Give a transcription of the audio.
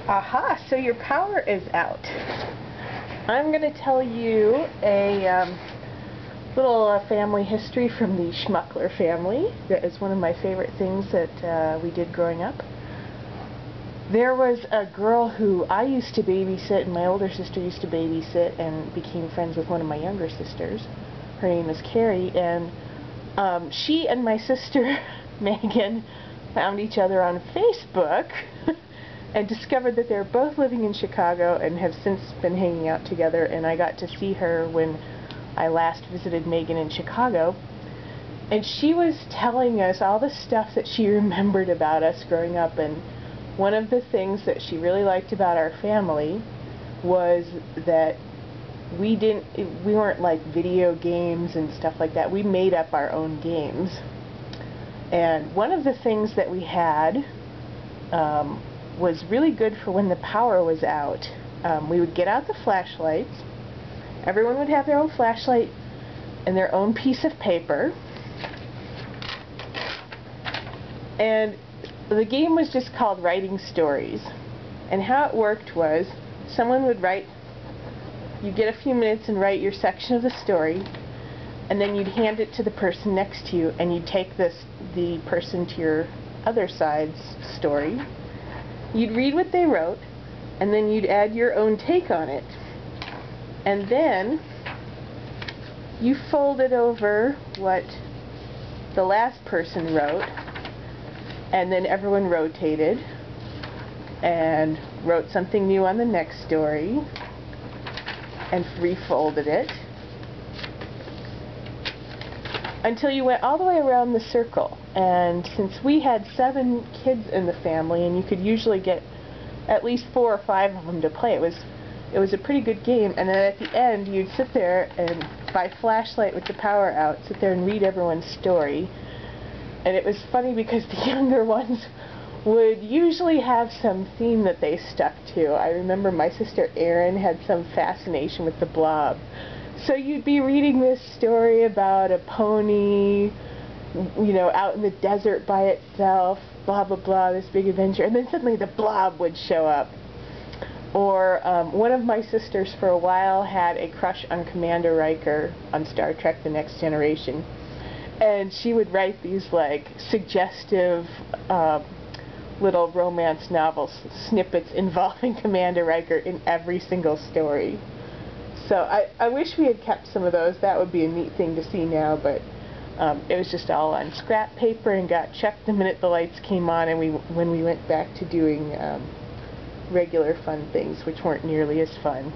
Aha, so your power is out. I'm going to tell you a little family history from the Schmuckler family. That is one of my favorite things that we did growing up. There was a girl who I used to babysit and my older sister used to babysit and became friends with one of my younger sisters. Her name is Carrie, and she and my sister Megan found each other on Facebook and discovered that they're both living in Chicago and have since been hanging out together, and I got to see her when I last visited Megan in Chicago, and she was telling us all the stuff that she remembered about us growing up. And one of the things that she really liked about our family was that we weren't like video games and stuff like that. We made up our own games. And one of the things that we had was really good for when the power was out. We would get out the flashlights. Everyone would have their own flashlight and their own piece of paper. And the game was just called Writing Stories. And how it worked was someone would write, you'd get a few minutes and write your section of the story, and then you'd hand it to the person next to you, and you'd take the person to your other side's story. You'd read what they wrote, and then you'd add your own take on it. And then you folded over what the last person wrote, and then everyone rotated and wrote something new on the next story and refolded it until you went all the way around the circle. And since we had 7 kids in the family, and you could usually get at least 4 or 5 of them to play, it was a pretty good game. And then at the end, you'd sit there and, by flashlight with the power out, sit there and read everyone's story. And it was funny because the younger ones would usually have some theme that they stuck to. I remember my sister Erin had some fascination with the Blob. So you'd be reading this story about a pony, you know, out in the desert by itself, blah, blah, blah, this big adventure, and then suddenly the Blob would show up. Or one of my sisters for a while had a crush on Commander Riker on Star Trek The Next Generation. And she would write these, like, suggestive little romance novels, snippets involving Commander Riker in every single story. So I wish we had kept some of those. That would be a neat thing to see now, but it was just all on scrap paper and got checked the minute the lights came on, and when we went back to doing regular fun things, which weren't nearly as fun.